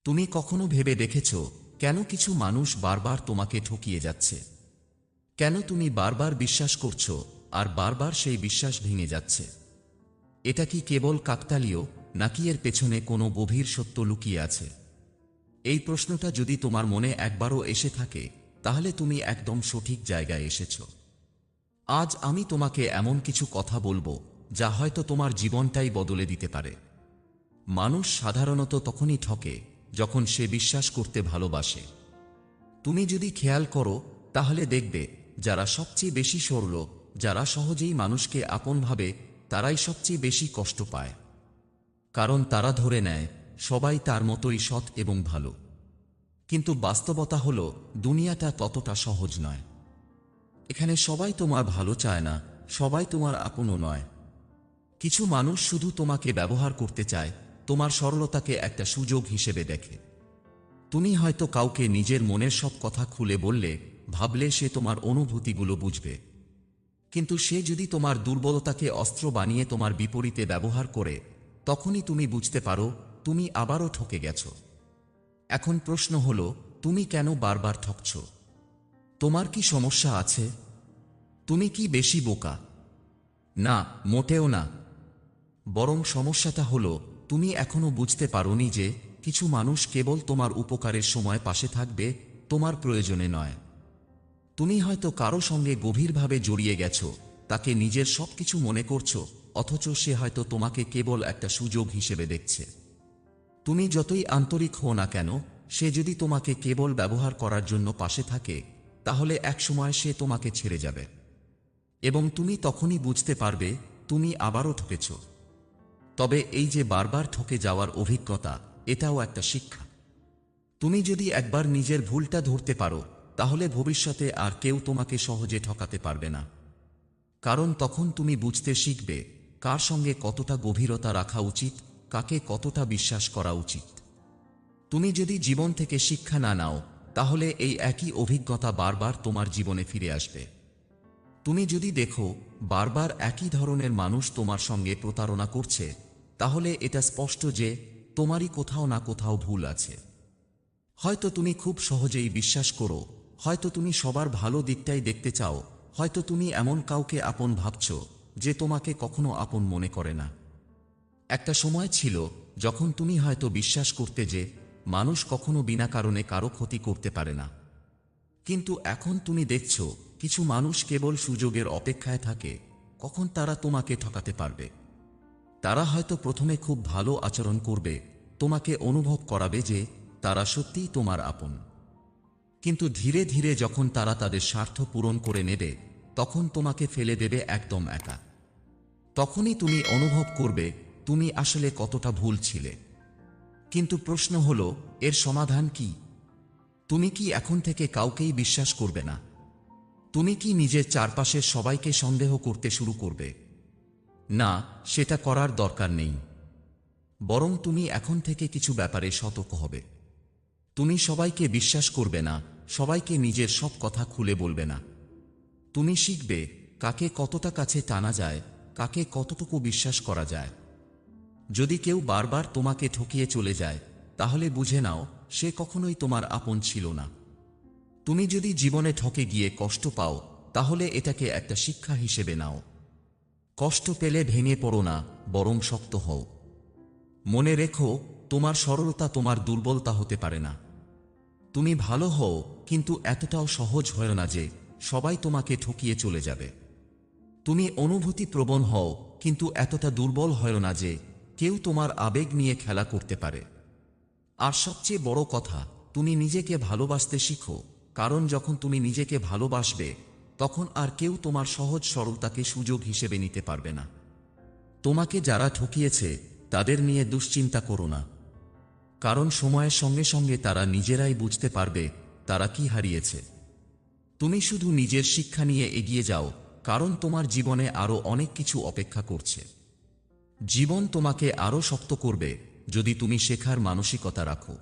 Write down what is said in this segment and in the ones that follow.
তুমি কখনো ভেবে দেখেছ কেন কিছু মানুষ বারবার তোমাকে ঠকিয়ে যাচ্ছে? কেন তুমি বারবার বিশ্বাস করছো আর বারবার সেই বিশ্বাস ভেঙে যাচ্ছে? এটা কি কেবল কাকতালীয়, নাকি এর পেছনে কোনো গভীর সত্য লুকিয়ে আছে? এই প্রশ্নটা যদি তোমার মনে একবারও এসে থাকে, তাহলে তুমি একদম সঠিক জায়গায় এসেছ। আজ আমি তোমাকে এমন কিছু কথা বলবো যা হয়তো তোমার জীবনটাই বদলে দিতে পারে। মানুষ সাধারণত তখনই ঠকে যখন সে বিশ্বাস করতে ভালোবাসে। তুমি যদি খেয়াল করো তাহলে দেখবে যারা সবচেয়ে বেশি সরল, যারা সহজেই মানুষকে আপন ভাবে, তারাই সবচেয়ে বেশি কষ্ট পায়। কারণ তারা ধরে নেয় সবাই তার মতোই সৎ এবং ভালো। কিন্তু বাস্তবতা হলো দুনিয়াটা ততটা সহজ নয়। এখানে সবাই তোমার ভালো চায় না, সবাই তোমার আপনও নয়। কিছু মানুষ শুধু তোমাকে ব্যবহার করতে চায়, তোমার সরলতাকে একটা সুযোগ হিসেবে দেখে। তুমি হয়তো কাউকে নিজের মনের সব কথা খুলে বললে, ভাবলে সে তোমার অনুভূতিগুলো বুঝবে। কিন্তু সে যদি তোমার দুর্বলতাকে অস্ত্র বানিয়ে তোমার বিপরীতে ব্যবহার করে, তখনই তুমি বুঝতে পারো তুমি আবারও ঠকে গেছ। এখন প্রশ্ন হলো, তুমি কেন বারবার ঠকছ? তোমার কি সমস্যা আছে? তুমি কি বেশি বোকা? না, মোটেও না। বরং সমস্যাটা হলো তুমি এখনো বুঝতে পারোনি যে কিছু মানুষ কেবল তোমার উপকারের সময় পাশে থাকবে, তোমার প্রয়োজনে নয়। তুমি হয়তো কারো সঙ্গে গভীরভাবে জড়িয়ে গেছো, তাকে নিজের সবকিছু মনে করছো, অথচ সে হয়তো তোমাকে কেবল একটা সুযোগ হিসেবে দেখছে। তুমি যতই আন্তরিক হও না কেন, সে যদি তোমাকে কেবল ব্যবহার করার জন্য পাশে থাকে, তাহলে একসময় সে তোমাকে ছেড়ে যাবে। এবং তুমি তখনই বুঝতে পারবে তুমি আবারও ঠকেছ। তবে এই যে বারবার ঠকে যাওয়ার অভিজ্ঞতা, এটাও একটা শিক্ষা। তুমি যদি একবার নিজের ভুলটা ধরতে পারো, তাহলে ভবিষ্যতে আর কেউ তোমাকে সহজে ঠকাতে পারবে না। কারণ তখন তুমি বুঝতে শিখবে কার সঙ্গে কতটা গভীরতা রাখা উচিত, কাকে কতটা বিশ্বাস করা উচিত। তুমি যদি জীবন থেকে শিক্ষা না নাও, তাহলে এই একই অভিজ্ঞতা বারবার তোমার জীবনে ফিরে আসবে। তুমি যদি দেখো বারবার একই ধরনের মানুষ তোমার সঙ্গে প্রতারণা করছে, তাহলে এটা স্পষ্ট যে তোমারই কোথাও না কোথাও ভুল আছে। হয়তো তুমি খুব সহজেই বিশ্বাস করো, হয়তো তুমি সবার ভালো দিকটাই দেখতে চাও, হয়তো তুমি এমন কাউকে আপন ভাবছ যে তোমাকে কখনো আপন মনে করে না। একটা সময় ছিল যখন তুমি হয়তো বিশ্বাস করতে যে মানুষ কখনো বিনা কারণে কারো ক্ষতি করতে পারে না। কিন্তু এখন তুমি দেখছো কিছু মানুষ কেবল সুযোগের অপেক্ষায় থাকে, কখন তারা তোমাকে ঠকাতে পারবে। তারা হয়তো প্রথমে খুব ভালো আচরণ করবে, তোমাকে অনুভব করাবে যে তারা সত্যিই তোমার আপন। কিন্তু ধীরে ধীরে যখন তারা তাদের স্বার্থ পূরণ করে নেবে, তখন তোমাকে ফেলে দেবে একদম একা। তখনই তুমি অনুভব করবে তুমি আসলে কতটা ভুল ছিলে। কিন্তু প্রশ্ন হলো, এর সমাধান কি? তুমি কি এখন থেকে কাউকেই বিশ্বাস করবে না? তুমি কি নিজের চারপাশের সবাইকে সন্দেহ করতে শুরু করবে? না, সেটা করার দরকার নেই। বরং তুমি এখন থেকে কিছু ব্যাপারে সতর্ক হবে। তুমি সবাইকে বিশ্বাস করবে না, সবাইকে নিজের সব কথা খুলে বলবে না। তুমি শিখবে কাকে কতটা কাছে টানা যায়, কাকে কতটুকু বিশ্বাস করা যায়। যদি কেউ বারবার তোমাকে ঠকিয়ে চলে যায়, তাহলে বুঝে নাও সে কখনোই তোমার আপন ছিল না। তুমি যদি জীবনে ঠকে গিয়ে কষ্ট পাও, তাহলে এটাকে একটা শিক্ষা হিসেবে নাও। কষ্ট পেলে ভেঙে পড়ো না, বরং শক্ত হও। মনে রেখো, তোমার সরলতা তোমার দুর্বলতা হতে পারে না। তুমি ভালো হও, কিন্তু এতটাও সহজ হয় না যে সবাই তোমাকে ঠকিয়ে চলে যাবে। তুমি অনুভূতি প্রবণ হও, কিন্তু এতটা দুর্বল হয় না যে কেউ তোমার আবেগ নিয়ে খেলা করতে পারে। আর সবচেয়ে বড় কথা, তুমি নিজেকে ভালোবাসতে শিখো, কারণ যখন তুমি নিজেকে ভালোবাসবে, তখন আর কেউ তোমার সহজ সরলতাকে সুযোগ হিসেবে নিতে পারবে না। তোমাকে যারা ঠকিয়েছে তাদের নিয়ে দুশ্চিন্তা করো না, কারণ সময়ের সঙ্গে সঙ্গে তারা নিজেরাই বুঝতে পারবে তারা কি হারিয়েছে। তুমি শুধু নিজের শিক্ষা নিয়ে এগিয়ে যাও, কারণ তোমার জীবনে আরও অনেক কিছু অপেক্ষা করছে। জীবন তোমাকে আরও শক্ত করবে যদি তুমি শেখার মানসিকতা রাখো।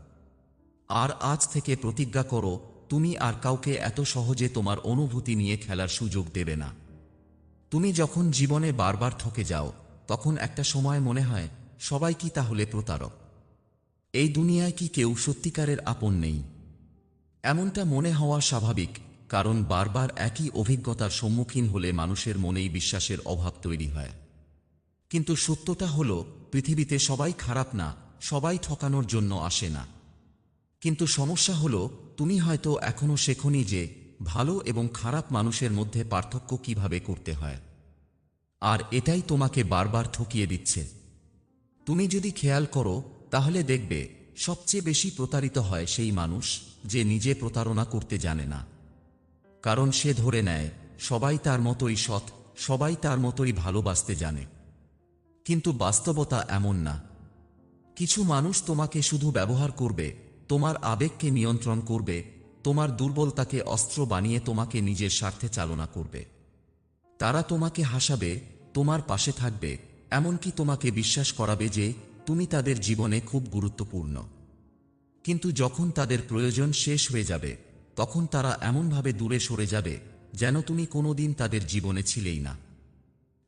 আর আজ থেকে প্রতিজ্ঞা করো, তুমি আর কাউকে এত সহজে তোমার অনুভূতি নিয়ে খেলার সুযোগ দেবে না। তুমি যখন জীবনে বারবার ঠকে যাও, তখন একটা সময় মনে হয় সবাই কি তাহলে প্রতারক? এই দুনিয়ায় কি কেউ সত্যিকারের আপন নেই? এমনটা মনে হওয়া স্বাভাবিক, কারণ বারবার একই অভিজ্ঞতার সম্মুখীন হলে মানুষের মনেই বিশ্বাসের অভাব তৈরি হয়। কিন্তু সত্যটা হলো, পৃথিবীতে সবাই খারাপ না, সবাই ঠকানোর জন্য আসে না। কিন্তু সমস্যা হলো, তুমি হয়তো এখনো শেখোনি যে ভালো এবং খারাপ মানুষের মধ্যে পার্থক্য কিভাবে করতে হয়। আর এটাই তোমাকে বারবার ঠকিয়ে দিচ্ছে। তুমি যদি খেয়াল করো, তাহলে দেখবে সবচেয়ে বেশি প্রতারিত হয় সেই মানুষ যে নিজে প্রতারণা করতে জানে না। কারণ সে ধরে নেয় সবাই তার মতোই সৎ, সবাই তার মতোই ভালোবাসতে জানে। কিন্তু বাস্তবতা এমন না। কিছু মানুষ তোমাকে শুধু ব্যবহার করবে, তোমার আবেগকে নিয়ন্ত্রণ করবে, তোমার দুর্বলতাকে অস্ত্র বানিয়ে তোমাকে নিজের স্বার্থে চালনা করবে। তারা তোমাকে হাসাবে, তোমার পাশে থাকবে, এমনকি তোমাকে বিশ্বাস করাবে যে তুমি তাদের জীবনে খুব গুরুত্বপূর্ণ। কিন্তু যখন তাদের প্রয়োজন শেষ হয়ে যাবে, তখন তারা এমনভাবে দূরে সরে যাবে যেন তুমি কোনোদিন তাদের জীবনে ছিলেই না।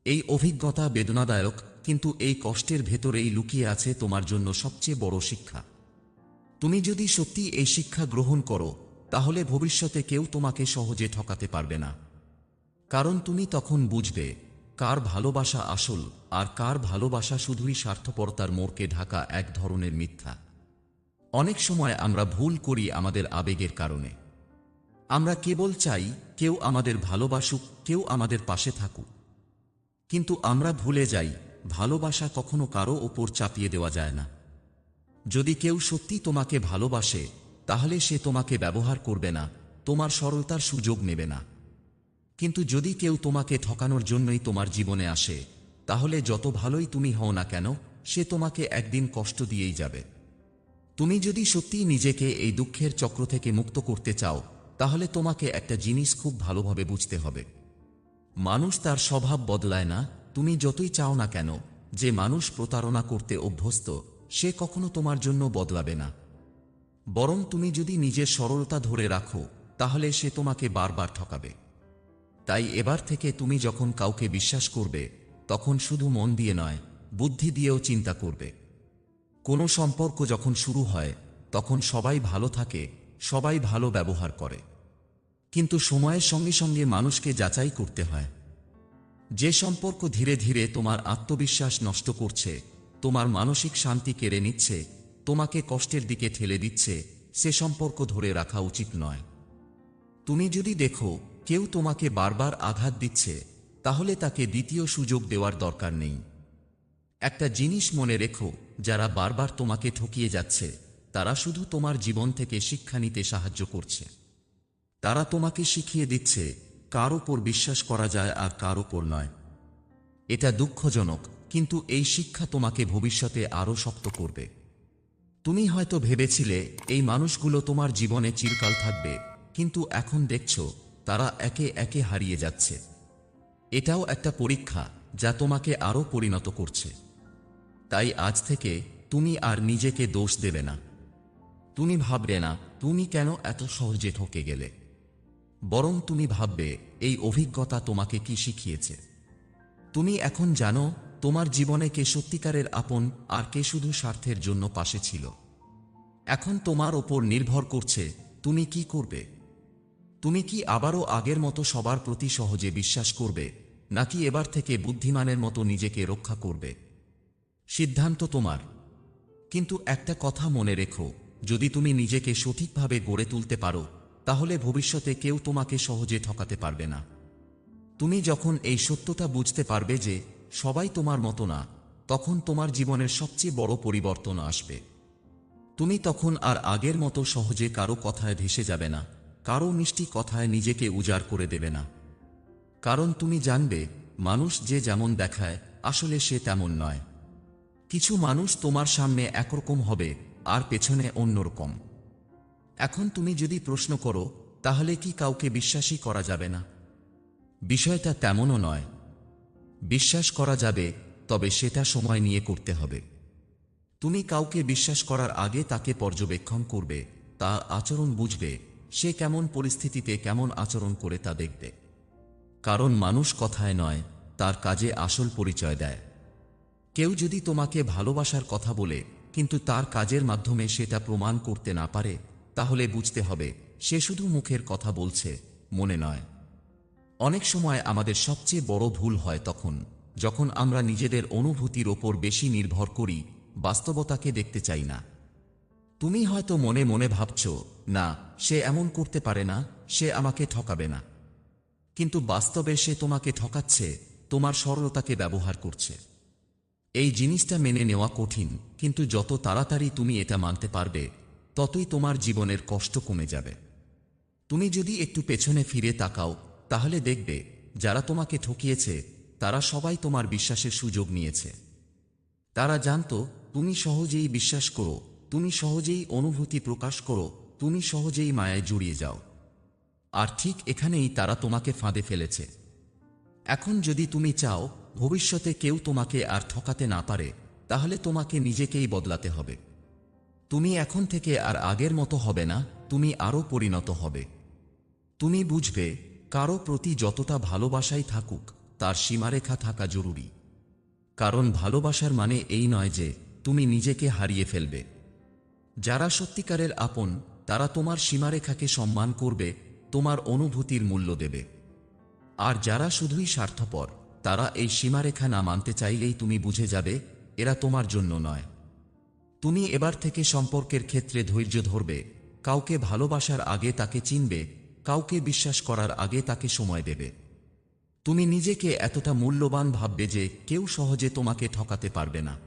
এই অভিজ্ঞতা বেদনাদায়ক, কিন্তু এই কষ্টের ভেতরেই লুকিয়ে আছে তোমার জন্য সবচেয়ে বড় শিক্ষা। তুমি যদি সত্যি এই শিক্ষা গ্রহণ করো, তাহলে ভবিষ্যতে কেউ তোমাকে সহজে ঠকাতে পারবে না। কারণ তুমি তখন বুঝবে কার ভালোবাসা আসল আর কার ভালোবাসা শুধুই স্বার্থপরতার মোড়কে ঢাকা এক ধরনের মিথ্যা। অনেক সময় আমরা ভুল করি আমাদের আবেগের কারণে। আমরা কেবল চাই কেউ আমাদের ভালোবাসুক, কেউ আমাদের পাশে থাকুক। কিন্তু আমরা ভুলে যাই ভালোবাসা কখনো কারো ওপর চাপিয়ে দেওয়া যায় না। যদি কেউ সত্যি তোমাকে ভালোবাসে, তাহলে সে তোমাকে ব্যবহার করবে না, তোমার সরলতার সুযোগ নেবে না। কিন্তু যদি কেউ তোমাকে ঠকানোর জন্যই তোমার জীবনে আসে, তাহলে যত ভালোই তুমি হও না কেন, সে তোমাকে একদিন কষ্ট দিয়েই যাবে। তুমি যদি সত্যিই নিজেকে এই দুঃখের চক্র থেকে মুক্ত করতে চাও, তাহলে তোমাকে একটা জিনিস খুব ভালোভাবে বুঝতে হবে। মানুষ তার স্বভাব বদলায় না। তুমি যতই চাও না কেন যে মানুষ প্রতারণা করতে অভ্যস্ত, সে কখনো তোমার জন্য বদলাবে না। বরং তুমি যদি নিজের সরলতা ধরে রাখো, তাহলে সে তোমাকে বারবার ঠকাবে। তাই এবার থেকে তুমি যখন কাউকে বিশ্বাস করবে, তখন শুধু মন দিয়ে নয়, বুদ্ধি দিয়েও চিন্তা করবে। কোনো সম্পর্ক যখন শুরু হয়, তখন সবাই ভালো থাকে, সবাই ভালো ব্যবহার করে। কিন্তু সময়ের সঙ্গে সঙ্গে মানুষকে যাচাই করতে হয়। যে সম্পর্ক ধীরে ধীরে তোমার আত্মবিশ্বাস নষ্ট করছে, তোমার মানসিক শান্তি কেড়ে নিচ্ছে, তোমাকে কষ্টের দিকে ঠেলে দিচ্ছে, সে সম্পর্ক ধরে রাখা উচিত নয়। তুমি যদি দেখো কেউ তোমাকে বারবার আঘাত দিচ্ছে, তাহলে তাকে দ্বিতীয় সুযোগ দেওয়ার দরকার নেই। একটা জিনিস মনে রেখো, যারা বারবার তোমাকে ঠকিয়ে যাচ্ছে, তারা শুধু তোমার জীবন থেকে শিক্ষা নিতে সাহায্য করছে। তারা তোমাকে শিখিয়ে দিচ্ছে কার ওপর বিশ্বাস করা যায় আর কার ওপর নয়। এটা দুঃখজনক, কিন্তু এই শিক্ষা তোমাকে ভবিষ্যতে আরও শক্ত করবে। তুমি হয়তো ভেবেছিলে এই মানুষগুলো তোমার জীবনে চিরকাল থাকবে, কিন্তু এখন দেখছো তারা একে একে হারিয়ে যাচ্ছে। এটাও একটা পরীক্ষা যা তোমাকে আরও পরিণত করছে। তাই আজ থেকে তুমি আর নিজেকে দোষ দেবে না। তুমি ভাববে না তুমি কেন এত সহজে ঠকে গেলে। বরং তুমি ভাববে এই অভিজ্ঞতা তোমাকে কি শিখিয়েছে। তুমি এখন জানো তোমার জীবনে কে সত্যিকারের আপন আর কে শুধু স্বার্থের জন্য পাশে ছিল। এখন তোমার ওপর নির্ভর করছে তুমি কি করবে। তুমি কি আবারও আগের মতো সবার প্রতি সহজে বিশ্বাস করবে, নাকি এবার থেকে বুদ্ধিমানের মতো নিজেকে রক্ষা করবে? সিদ্ধান্ত তোমার। কিন্তু একটা কথা মনে রেখো, যদি তুমি নিজেকে সঠিকভাবে গড়ে তুলতে পারো, তাহলে ভবিষ্যতে কেউ তোমাকে সহজে ঠকাতে পারবে না। তুমি যখন এই সত্যটা বুঝতে পারবে যে সবাই তোমার মতো না, তখন তোমার জীবনের সবচেয়ে বড় পরিবর্তন আসবে। তুমি তখন আর আগের মতো সহজে কারো কথায় ভেসে যাবে না, কারো মিষ্টি কথায় নিজেকে উজাড় করে দেবে না। কারণ তুমি জানবে মানুষ যে যেমন দেখায়, আসলে সে তেমন নয়। কিছু মানুষ তোমার সামনে একরকম হবে আর পেছনে অন্যরকম। এখন তুমি যদি প্রশ্ন করো তাহলে কি কাউকে বিশ্বাসই করা যাবে না, বিষয়টা তেমনও নয়। বিশ্বাস করা যাবে, তবে সেটা সময় নিয়ে করতে হবে। তুমি কাউকে বিশ্বাস করার আগে তাকে পর্যবেক্ষণ করবে, তার আচরণ বুঝবে, সে কেমন পরিস্থিতিতে কেমন আচরণ করে তা দেখবে। কারণ মানুষ কথায় নয়, তার কাজে আসল পরিচয় দেয়। কেউ যদি তোমাকে ভালোবাসার কথা বলে কিন্তু তার কাজের মাধ্যমে সেটা প্রমাণ করতে না পারে, তাহলে বুঝতে হবে সে শুধু মুখের কথা বলছে, মনে নয়। অনেক সময় আমাদের সবচেয়ে বড় ভুল হয় তখন, যখন আমরা নিজেদের অনুভূতির ওপর বেশি নির্ভর করি, বাস্তবতাকে দেখতে চাই না। তুমি হয়তো মনে মনে ভাবছ, না, সে এমন করতে পারে না, সে আমাকে ঠকাবে না। কিন্তু বাস্তবে সে তোমাকে ঠকাচ্ছে, তোমার সরলতাকে ব্যবহার করছে। এই জিনিসটা মেনে নেওয়া কঠিন, কিন্তু যত তাড়াতাড়ি তুমি এটা মানতে পারবে, ততই তোমার জীবনের কষ্ট কমে যাবে। তুমি যদি একটু পেছনে ফিরে তাকাও, তাহলে দেখবে যারা তোমাকে ঠকিয়েছে তারা সবাই তোমার বিশ্বাসের সুযোগ নিয়েছে। তারা জানতো তুমি সহজেই বিশ্বাস করো, তুমি সহজেই অনুভূতি প্রকাশ করো, তুমি সহজেই মায়ায় জড়িয়ে যাও। আর ঠিক এখানেই তারা তোমাকে ফাঁদে ফেলেছে। এখন যদি তুমি চাও ভবিষ্যতে কেউ তোমাকে আর ঠকাতে না পারে, তাহলে তোমাকে নিজেকেই বদলাতে হবে। তুমি এখন থেকে আর আগের মতো হবে না, তুমি আরও পরিণত হবে। তুমি বুঝবে কারো প্রতি যতটা ভালোবাসাই থাকুক, তার সীমারেখা থাকা জরুরি। কারণ ভালোবাসার মানে এই নয় যে তুমি নিজেকে হারিয়ে ফেলবে। যারা সত্যিকারের আপন, তারা তোমার সীমারেখাকে সম্মান করবে, তোমার অনুভূতির মূল্য দেবে। আর যারা শুধুই স্বার্থপর, তারা এই সীমারেখা না মানতে চাইলেই তুমি বুঝে যাবে এরা তোমার জন্য নয়। তুমি এবার থেকে সম্পর্কের ক্ষেত্রে ধৈর্য ধরবে, কাউকে ভালোবাসার আগে তাকে চিনবে, কাউকে বিশ্বাস করার আগে তাকে সময় দেবে। তুমি নিজেকে এতটা মূল্যবান ভাববে যে কেউ সহজে তোমাকে ঠকাতে পারবে না।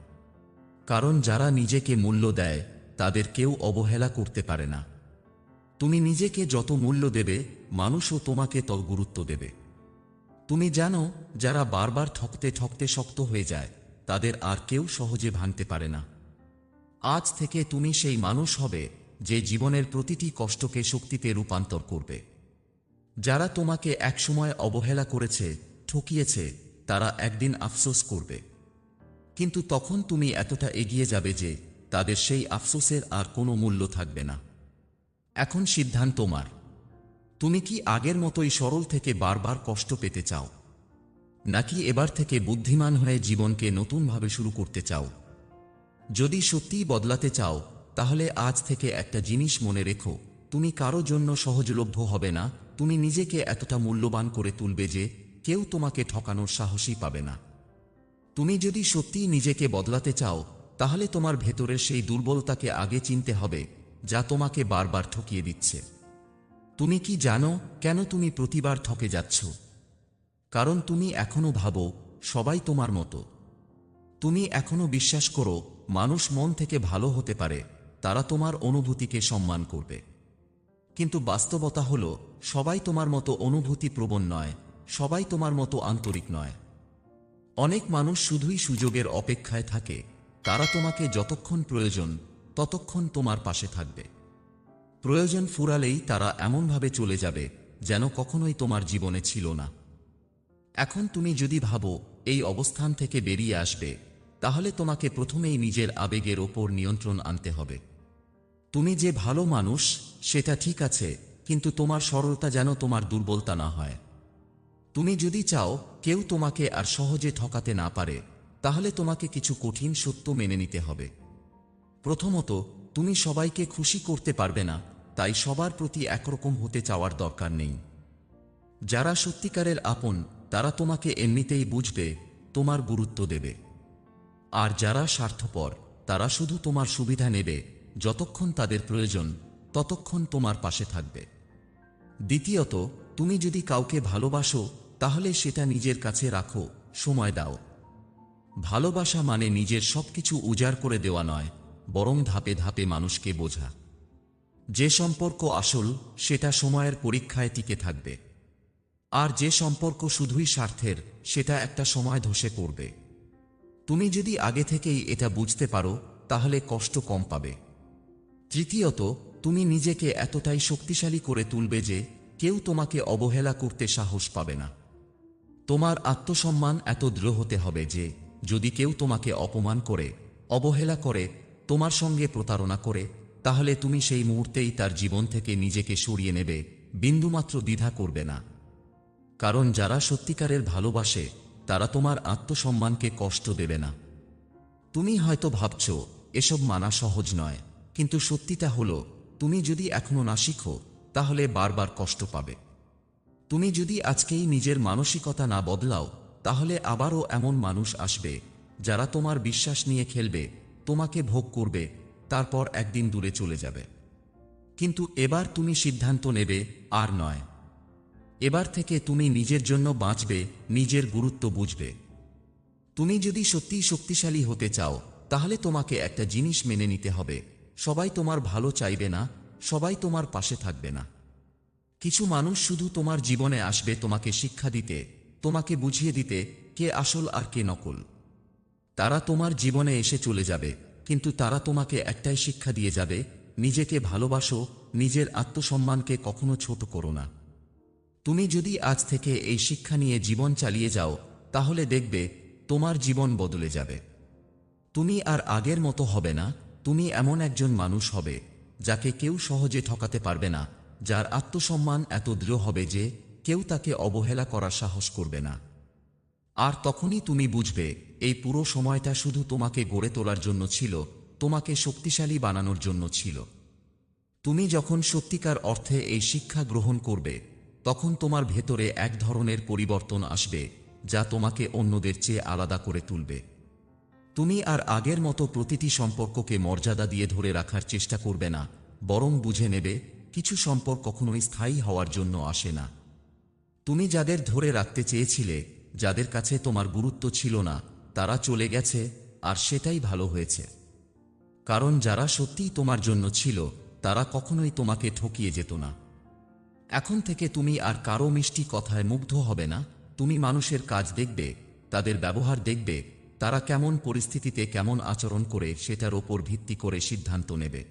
কারণ যারা নিজেকে মূল্য দেয় তাদের কেউ অবহেলা করতে পারে না। তুমি নিজেকে যত মূল্য দেবে, মানুষও তোমাকে তত গুরুত্ব দেবে। তুমি জানো, যারা বারবার ঠকতে ঠকতে শক্ত হয়ে যায়, তাদের আর কেউ সহজে ভাঙতে পারে না। আজ থেকে তুমি সেই মানুষ হবে যে জীবনের প্রতিটি কষ্টকে শক্তিতে রূপান্তর করবে। যারা তোমাকে একসময় অবহেলা করেছে, ঠকিয়েছে, তারা একদিন আফসোস করবে। কিন্তু তখন তুমি এতটা এগিয়ে যাবে যে তাদের সেই আফসোসের আর কোনো মূল্য থাকবে না। এখন সিদ্ধান্ত তোমার। তুমি কি আগের মতোই সরল থেকে বারবার কষ্ট পেতে চাও, নাকি এবার থেকে বুদ্ধিমান হয়ে জীবনকে নতুনভাবে শুরু করতে চাও? যদি সত্যিই বদলাতে চাও, তাহলে আজ থেকে একটা জিনিস মনে রেখো, তুমি কারো জন্য সহজলভ্য হবে না। তুমি নিজেকে এতটা মূল্যবান করে তুলবে যে কেউ তোমাকে ঠকানোর সাহসই পাবে না। তুমি যদি সত্যিই নিজেকে বদলাতে চাও, তাহলে তোমার ভেতরের সেই দুর্বলতাকে আগে চিনতে হবে যা তোমাকে বারবার ঠকিয়ে দিচ্ছে। তুমি কি জানো কেন তুমি প্রতিবার ঠকে যাচ্ছ? কারণ তুমি এখনো ভাবো সবাই তোমার মতো। তুমি এখনো বিশ্বাস করো মানুষ মন থেকে ভালো হতে পারে, তারা তোমার অনুভূতিকে সম্মান করবে। কিন্তু বাস্তবতা হলো, সবাই তোমার মতো অনুভূতি প্রবণ নয়, সবাই তোমার মতো আন্তরিক নয়। অনেক মানুষ শুধুই সুযোগের অপেক্ষায় থাকে, তারা তোমাকে যতক্ষণ প্রয়োজন ততক্ষণ তোমার পাশে থাকবে। প্রয়োজন ফুরালেই তারা এমনভাবে চলে যাবে যেন কখনোই তোমার জীবনে ছিল না। এখন তুমি যদি ভাবো এই অবস্থান থেকে বেরিয়ে আসবে, তাহলে তোমাকে প্রথমেই নিজের আবেগের ওপর নিয়ন্ত্রণ আনতে হবে। তুমি যে ভালো মানুষ সেটা ঠিক আছে, কিন্তু তোমার সরলতা যেন তোমার দুর্বলতা না হয়। তুমি যদি চাও কেউ তোমাকে আর সহজে ঠকাতে না পারে, তাহলে তোমাকে কিছু কঠিন সত্য মেনে নিতে হবে। প্রথমত, তুমি সবাইকে খুশি করতে পারবে না, তাই সবার প্রতি একরকম হতে চাওয়ার দরকার নেই। যারা সত্যিকারের আপন, তারা তোমাকে এমনিতেই বুঝবে, তোমার গুরুত্ব দেবে। আর যারা স্বার্থপর, তারা শুধু তোমার সুবিধা নেবে, যতক্ষণ তাদের প্রয়োজন ততক্ষণ তোমার পাশে থাকবে। দ্বিতীয়ত, তুমি যদি কাউকে ভালোবাসো, তাহলে সেটা নিজের কাছে রাখো, সময় দাও। ভালোবাসা মানে নিজের সবকিছু উজাড় করে দেওয়া নয়, বরং ধাপে ধাপে মানুষকে বোঝা। যে সম্পর্ক আসল, সেটা সময়ের পরীক্ষায় টিকে থাকবে। আর যে সম্পর্ক শুধুই স্বার্থের, সেটা একটা সময় ধসে পড়বে। তুমি যদি আগে থেকেই এটা বুঝতে পারো, তাহলে কষ্ট কম পাবে। তৃতীয়ত, তুমি নিজেকে এতটাই শক্তিশালী করে তুলবে যে কেউ তোমাকে অবহেলা করতে সাহস পাবে না। তোমার আত্মসম্মান এত দৃঢ় হতে হবে যে যদি কেউ তোমাকে অপমান করে, অবহেলা করে, তোমার সঙ্গে প্রতারণা করে, তাহলে তুমি সেই মুহূর্তেই তার জীবন থেকে নিজেকে সরিয়ে নেবে, বিন্দুমাত্র দ্বিধা করবে না। কারণ যারা সত্যিকারের ভালোবাসে, তারা তোমার আত্মসম্মানকে কষ্ট দেবে না। তুমি হয়তো ভাবছো এসব মানা সহজ নয়, কিন্তু সত্যিটা হলো তুমি যদি এখনো না শিখো তাহলে বারবার কষ্ট পাবে। তুমি যদি আজকেই নিজের মানসিকতা না বদলাও তাহলে আবারও এমন মানুষ আসবে যারা তোমার বিশ্বাস নিয়ে খেলবে, তোমাকে ভোগ করবে, তারপর একদিন দূরে চলে যাবে। কিন্তু এবার তুমি সিদ্ধান্ত নেবে, আর নয়। এবার থেকে তুমি নিজের জন্য বাঁচবে, নিজের গুরুত্ব বুঝবে। তুমি যদি সত্যিই শক্তিশালী হতে চাও তাহলে তোমাকে একটা জিনিস মেনে নিতে হবে, সবাই তোমার ভালো চাইবে না, সবাই তোমার পাশে থাকবে না। কিছু মানুষ শুধু তোমার জীবনে আসবে তোমাকে শিক্ষা দিতে, তোমাকে বুঝিয়ে দিতে কে আসল আর কে নকল। তারা তোমার জীবনে এসে চলে যাবে, কিন্তু তারা তোমাকে একটাই শিক্ষা দিয়ে যাবে, নিজেকে ভালোবাসো, নিজের আত্মসম্মানকে কখনো ছোট করো না। তুমি যদি আজ থেকে এই শিক্ষা নিয়ে জীবন চালিয়ে যাও তাহলে দেখবে তোমার জীবন বদলে যাবে। তুমি আর আগের মতো হবে না, তুমি এমন একজন মানুষ হবে যাকে কেউ সহজে ঠকাতে পারবে না, যার আত্মসম্মান এত দৃঢ় হবে যে কেউ তাকে অবহেলা করার সাহস করবে না। আর তখনই তুমি বুঝবে এই পুরো সময়টা শুধু তোমাকে গড়ে তোলার জন্য ছিল, তোমাকে শক্তিশালী বানানোর জন্য ছিল। তুমি যখন সত্যিকার অর্থে এই শিক্ষা গ্রহণ করবে তখন তোমার ভেতরে এক ধরনের পরিবর্তন আসবে যা তোমাকে অন্যদের চেয়ে আলাদা করে তুলবে। তুমি আর আগের মতো প্রতিটি সম্পর্ককে মর্যাদা দিয়ে ধরে রাখার চেষ্টা করবে না, বরং বুঝে নেবে কিছু সম্পর্ক কখনোই স্থায়ী হওয়ার জন্য আসে না। তুমি যাদের ধরে রাখতে চেয়েছিলে, যাদের কাছে তোমার গুরুত্ব ছিল না, তারা চলে গেছে, আর সেটাই ভালো হয়েছে। কারণ যারা সত্যিই তোমার জন্য ছিল তারা কখনোই তোমাকে ঠকিয়ে যেত না। এখন থেকে তুমি আর কারো মিষ্টি কথায় মুগ্ধ হবে না, তুমি মানুষের কাজ দেখবে, তাদের ব্যবহার দেখবে, তারা কেমন পরিস্থিতিতে কেমন আচরণ করে সেটার ওপর ভিত্তি করে সিদ্ধান্ত নেবে।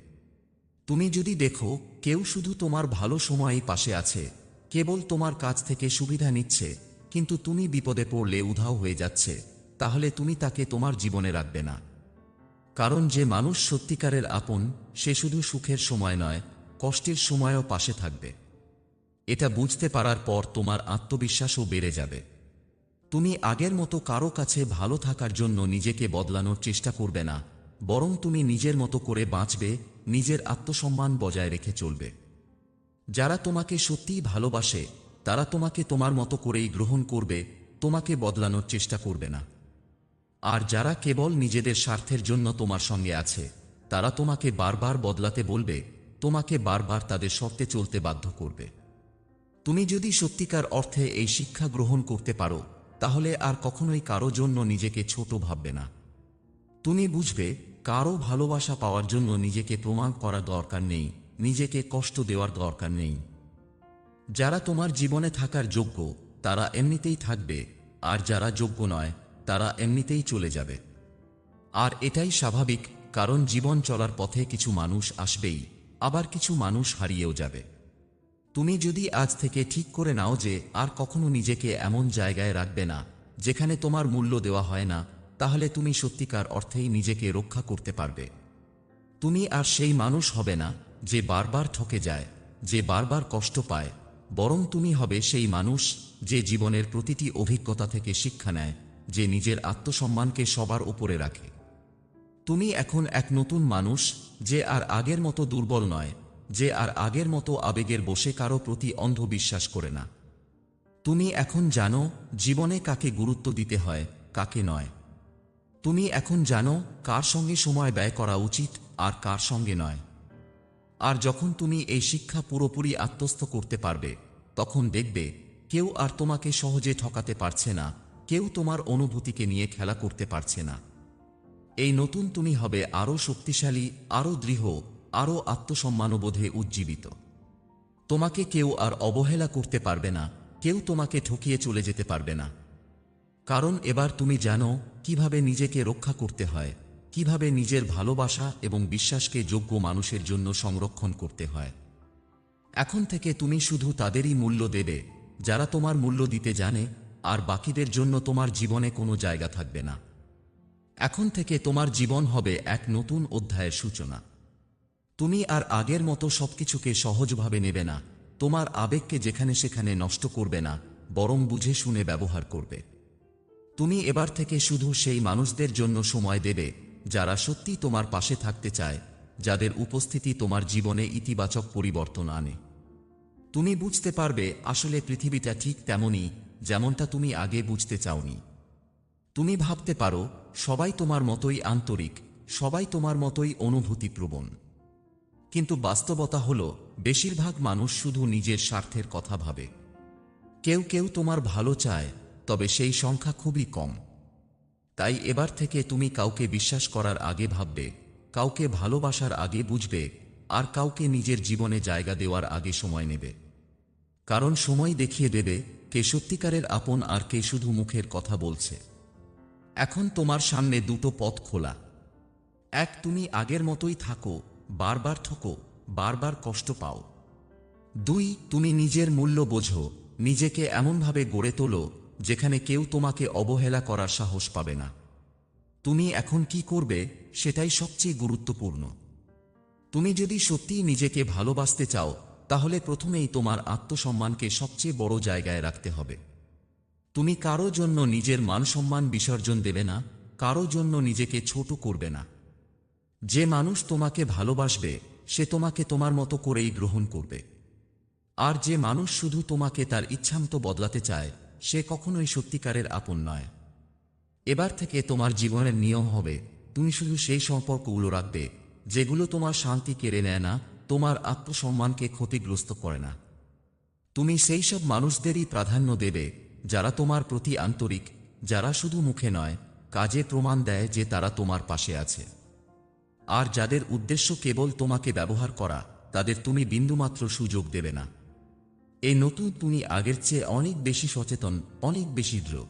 তুমি যদি দেখো কেউ শুধু তোমার ভালো সময়েই পাশে আছে, কেবল তোমার কাছ থেকে সুবিধা নিচ্ছে, কিন্তু তুমি বিপদে পড়লে উধাও হয়ে যাচ্ছে, তাহলে তুমি তাকে তোমার জীবনে রাখবে না। কারণ যে মানুষ সত্যিকারের আপন সে শুধু সুখের সময় নয়, কষ্টের সময়ও পাশে থাকবে। এটা বুঝতে পারার পর তোমার আত্মবিশ্বাসও বেড়ে যাবে। তুমি আগের মতো কারো কাছে ভালো থাকার জন্য নিজেকে বদলানোর চেষ্টা করবে না, বরং তুমি নিজের মতো করে বাঁচবে, নিজের আত্মসম্মান বজায় রেখে চলবে। যারা তোমাকে সত্যিই ভালোবাসে তারা তোমাকে তোমার মতো করেই গ্রহণ করবে, তোমাকে বদলানোর চেষ্টা করবে না। আর যারা কেবল নিজেদের স্বার্থের জন্য তোমার সঙ্গে আছে তারা তোমাকে বারবার বদলাতে বলবে, তোমাকে বারবার তাদের শর্তে চলতে বাধ্য করবে। তুমি যদি সত্যিকার অর্থে এই শিক্ষা গ্রহণ করতে পারো তাহলে আর কখনোই কারো জন্য নিজেকে ছোট ভাববে না। তুমি বুঝবে কারো ভালোবাসা পাওয়ার জন্য নিজেকে প্রমাণ করার দরকার নেই, নিজেকে কষ্ট দেওয়ার দরকার নেই। যারা তোমার জীবনে থাকার যোগ্য তারা এমনিতেই থাকবে, আর যারা যোগ্য নয় তারা এমনিতেই চলে যাবে। আর এটাই স্বাভাবিক, কারণ জীবন চলার পথে কিছু মানুষ আসবেই, আবার কিছু মানুষ হারিয়েও যাবে। তুমি যদি আজ থেকে ঠিক করে নাও যে আর কখনো নিজেকে এমন জায়গায় রাখবে না যেখানে তোমার মূল্য দেওয়া হয় না, তাহলে তুমি সত্যিকার অর্থেই নিজেকে রক্ষা করতে পারবে। তুমি আর সেই মানুষ হবে না যে বারবার ঠকে যায়, যে বারবার কষ্ট পায়, বরং তুমি হবে সেই মানুষ যে জীবনের প্রতিটি অভিজ্ঞতা থেকে শিক্ষা নেয়, যে নিজের আত্মসম্মানকে সবার উপরে রাখে। তুমি এখন এক নতুন মানুষ, যে আর আগের মতো দুর্বল নয়, যে আর আগের মতো আবেগের বশে কারো প্রতি অন্ধ বিশ্বাস করে না। তুমি এখন জানো জীবনে কাকে গুরুত্ব দিতে হয়, কাকে নয়। তুমি এখন জানো কার সঙ্গে সময় ব্যয় করা উচিত আর কার সঙ্গে নয়। আর যখন তুমি এই শিক্ষা পুরোপুরি আত্মস্থ করতে পারবে তখন দেখবে কেউ আর তোমাকে সহজে ঠকাতে পারছে না, কেউ তোমার অনুভূতিকে নিয়ে খেলা করতে পারছে না। এই নতুন তুমি হবে আরও শক্তিশালী, আরও দৃঢ়, আরও আত্মসম্মানবোধে উজ্জীবিত। তোমাকে কেউ আর অবহেলা করতে পারবে না, কেউ তোমাকে ঠকিয়ে চলে যেতে পারবে না। কারণ এবার তুমি জানো কিভাবে নিজেকে রক্ষা করতে হয়, কিভাবে নিজের ভালোবাসা এবং বিশ্বাসকে যোগ্য মানুষের জন্য সংরক্ষণ করতে হয়। এখন থেকে তুমি শুধু তাদেরই মূল্য দেবে যারা তোমার মূল্য দিতে জানে, আর বাকিদের জন্য তোমার জীবনে কোনো জায়গা থাকবে না। এখন থেকে তোমার জীবন হবে এক নতুন অধ্যায়ের সূচনা। তুমি আর আগের মতো সবকিছুকে সহজভাবে নেবে না, তোমার আবেগকে যেখানে সেখানে নষ্ট করবে না, বরং বুঝে শুনে ব্যবহার করবে। তুমি এবার থেকে শুধু সেই মানুষদের জন্য সময় দেবে যারা সত্যি তোমার পাশে থাকতে চায়, যাদের উপস্থিতি তোমার জীবনে ইতিবাচক পরিবর্তন আনে। তুমি বুঝতে পারবে আসলে পৃথিবীটা ঠিক তেমনই যেমনটা তুমি আগে বুঝতে চাওনি। তুমি ভাবতে পারো সবাই তোমার মতোই আন্তরিক, সবাই তোমার মতোই অনুভূতিপ্রবণ, কিন্তু বাস্তবতা হলো বেশিরভাগ মানুষ শুধু নিজের স্বার্থের কথা ভাবে। কেউ কেউ তোমার ভালো চায়, তবে সেই সংখ্যা খুবই কম। তাই এবার থেকে তুমি কাউকে বিশ্বাস করার আগে ভাববে, কাউকে ভালোবাসার আগে বুঝবে, আর কাউকে নিজের জীবনে জায়গা দেওয়ার আগে সময় নেবে। কারণ সময় দেখিয়ে দেবে কে সত্যিকারের আপন আর কে শুধু মুখের কথা বলছে। এখন তোমার সামনে দুটো পথ খোলা। এক, তুমি আগের মতোই থাকো, বারবার ঠকো, বারবার কষ্ট পাও। দুই, তুমি নিজের মূল্য বোঝো, নিজেকে এমনভাবে গড়ে তোলো যেখানে কেউ তোমাকে অবহেলা করার সাহস পাবে না। তুমি এখন কি করবে সেটাই সবচেয়ে গুরুত্বপূর্ণ। তুমি যদি সত্যিই নিজেকে ভালোবাসতে চাও, তাহলে প্রথমেই তোমার আত্মসম্মানকে সবচেয়ে বড় জায়গায় রাখতে হবে। তুমি কারো জন্য নিজের মানসম্মান বিসর্জন দেবে না, কারো জন্য নিজেকে ছোট করবে না। যে মানুষ তোমাকে ভালোবাসবে সে তোমাকে তোমার মতো করেই গ্রহণ করবে। আর যে মানুষ শুধু তোমাকে তার ইচ্ছামতো বদলাতে চায় সে কখনোই সত্যিকারের আপন নয়। এবার থেকে তোমার জীবনের নিয়ম হবে তুমি শুধু সেই সম্পর্কগুলো রাখবে যেগুলো তোমার শান্তি কেড়ে নেয় না, তোমার আত্মসম্মানকে ক্ষতিগ্রস্ত করে না। তুমি সেই সব মানুষদেরই প্রাধান্য দেবে যারা তোমার প্রতি আন্তরিক, যারা শুধু মুখে নয় কাজে প্রমাণ দেয় যে তারা তোমার পাশে আছে। আর যাদের উদ্দেশ্য কেবল তোমাকে ব্যবহার করা, তাদের তুমি বিন্দুমাত্র সুযোগ দেবে না। এই নতুন তুমি আগের চেয়ে অনেক বেশি সচেতন, অনেক বেশি দৃঢ়।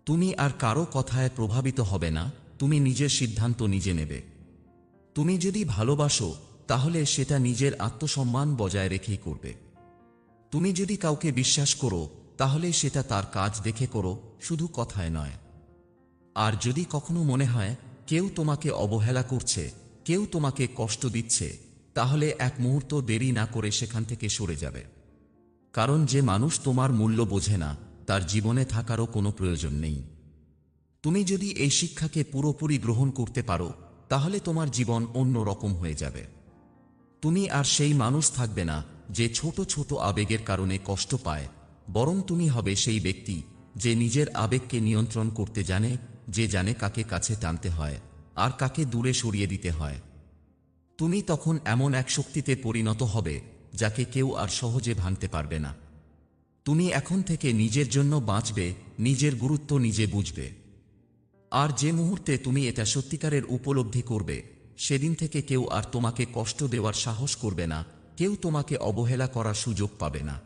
তুমি আর কারো কথায় প্রভাবিত হবে না, তুমি নিজের সিদ্ধান্ত নিজে নেবে। তুমি যদি ভালোবাসো তাহলে সেটা নিজের আত্মসম্মান বজায় রেখেই করবে। তুমি যদি কাউকে বিশ্বাস করো তাহলে সেটা তার কাজ দেখে করো, শুধু কথায় নয়। আর যদি কখনো মনে হয় কেউ তোমাকে অবহেলা করছে, কেউ তোমাকে কষ্ট দিচ্ছে, তাহলে এক মুহূর্ত দেরি না করে সেখান থেকে সরে যাবে। কারণ যে মানুষ তোমার মূল্য বোঝে না তার জীবনে থাকারও কোনো প্রয়োজন নেই। তুমি যদি এই শিক্ষাকে পুরোপুরি গ্রহণ করতে পারো তাহলে তোমার জীবন অন্য রকম হয়ে যাবে। তুমি আর সেই মানুষ থাকবে না যে ছোট ছোট আবেগের কারণে কষ্ট পায়, বরং তুমি হবে সেই ব্যক্তি যে নিজের আবেগকে নিয়ন্ত্রণ করতে জানে, যে জানে কাকে কাছে টানতে হয় আর কাকে দূরে সরিয়ে দিতে হয়। তুমি তখন এমন এক শক্তিতে পরিণত হবে যাকে কেউ আর সহজে ভাঙতে পারবে না। তুমি এখন থেকে নিজের জন্য বাঁচবে, নিজের গুরুত্ব নিজে বুঝবে। আর যে মুহূর্তে তুমি এটা সত্যিকারের উপলব্ধি করবে, সেদিন থেকে কেউ আর তোমাকে কষ্ট দেওয়ার সাহস করবে না, কেউ তোমাকে অবহেলা করার সুযোগ পাবে না।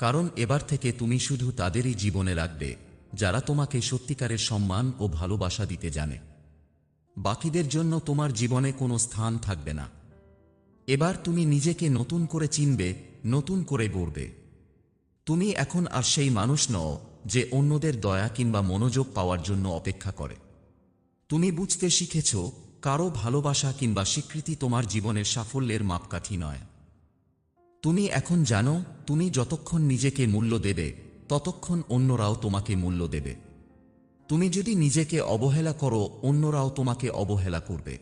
কারণ এবার থেকে তুমি শুধু তাদেরই জীবনে রাখবে যারা তোমাকে সত্যিকারের সম্মান ও ভালোবাসা দিতে জানে। বাকিদের জন্য তোমার জীবনে কোনো স্থান থাকবে না। এবার তুমি নিজেকে নতুন করে চিনবে, নতুন করে গড়বে। তুমি এখন আর সেই মানুষ নও যে অন্যদের দয়া কিংবা মনোযোগ পাওয়ার জন্য অপেক্ষা করে। তুমি বুঝতে শিখেছ কারো ভালোবাসা কিংবা স্বীকৃতি তোমার জীবনের সাফল্যের মাপকাঠি নয়। তুমি এখন জানো তুমি যতক্ষণ নিজেকে মূল্য দেবে ততক্ষণ অন্যরাও তোমাকে মূল্য দেবে। তুমি যদি নিজেকে অবহেলা করো অন্যরাও তোমাকে অবহেলা করবে।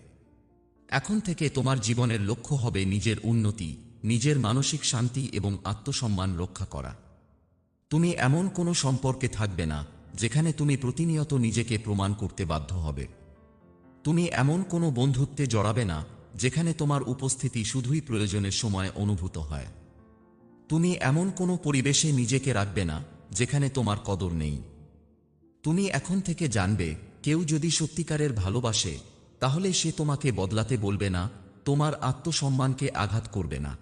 এখন থেকে তোমার জীবনের লক্ষ্য হবে নিজের উন্নতি, নিজের মানসিক শান্তি এবং আত্মসম্মান রক্ষা করা। তুমি এমন কোনো সম্পর্কে থাকবে না যেখানে তুমি প্রতিনিয়ত নিজেকে প্রমাণ করতে বাধ্য হবে। তুমি এমন কোনো বন্ধুত্বে জড়াবে না যেখানে তোমার উপস্থিতি শুধুই প্রয়োজনের সময় অনুভূত হয়। তুমি এমন কোনো পরিবেশে নিজেকে রাখবে না যেখানে তোমার কদর নেই। তুমি এখন থেকে জানবে কেউ যদি সত্যিকারের ভালোবাসে তাহলে সে তোমাকে বদলাতে বলবে না, তোমার আত্মসম্মানকে আঘাত করবে না,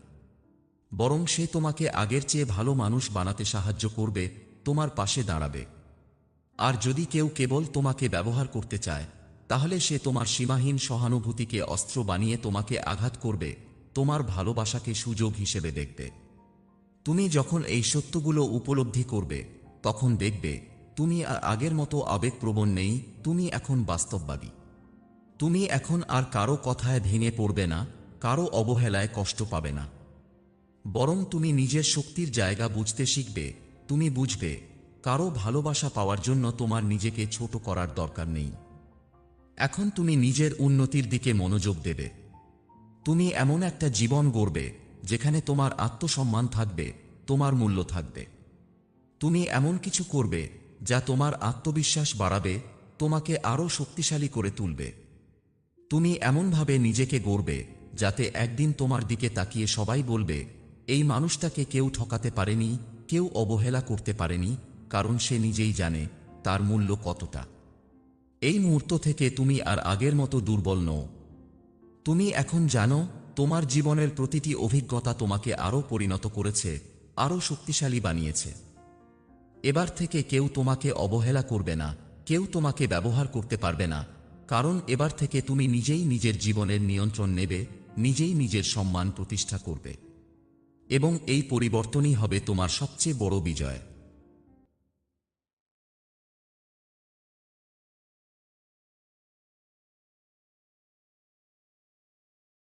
বরং সে তোমাকে আগের চেয়ে ভালো মানুষ বানাতে সাহায্য করবে, তোমার পাশে দাঁড়াবে। আর যদি কেউ কেবল তোমাকে ব্যবহার করতে চায় তাহলে সে তোমার সীমাহীন সহানুভূতিকে অস্ত্র বানিয়ে তোমাকে আঘাত করবে, তোমার ভালোবাসাকে সুযোগ হিসেবে দেখবে। তুমি যখন এই সত্যগুলো উপলব্ধি করবে তখন দেখবে তুমি আর আগের মতো আবেগপ্রবণ নেই, তুমি এখন বাস্তববাদী। তুমি এখন আর কারো কথায় ভেঙে পড়বে না, কারো অবহেলায় কষ্ট পাবে না, বরং তুমি নিজের শক্তির জায়গা বুঝতে শিখবে। তুমি বুঝবে কারো ভালোবাসা পাওয়ার জন্য তোমার নিজেকে ছোট করার দরকার নেই। এখন তুমি নিজের উন্নতির দিকে মনোযোগ দেবে। তুমি এমন একটা জীবন গড়বে যেখানে তোমার আত্মসম্মান থাকবে, তোমার মূল্য থাকবে। তুমি এমন কিছু করবে যা তোমার আত্মবিশ্বাস বাড়াবে, তোমাকে আরও শক্তিশালী করে তুলবে। তুমি এমনভাবে নিজেকে গড়বে যাতে একদিন তোমার দিকে তাকিয়ে সবাই বলবে, এই মানুষটাকে কেউ ঠকাতে পারেনি, কেউ অবহেলা করতে পারেনি, কারণ সে নিজেই জানে তার মূল্য কতটা। এই মুহূর্ত থেকে তুমি আর আগের মতো দুর্বল নও। তুমি এখন জানো তোমার জীবনের প্রতিটি অভিজ্ঞতা তোমাকে আরও পরিণত করেছে, আরও শক্তিশালী বানিয়েছে। এবার থেকে কেউ তোমাকে অবহেলা করবে না, কেউ তোমাকে ব্যবহার করতে পারবে না, কারণ এবার থেকে তুমি নিজেই নিজের জীবনের নিয়ন্ত্রণ নেবে, নিজেই নিজের সম্মান প্রতিষ্ঠা করবে। এবং এই পরিবর্তনই হবে তোমার সবচেয়ে বড় বিজয়।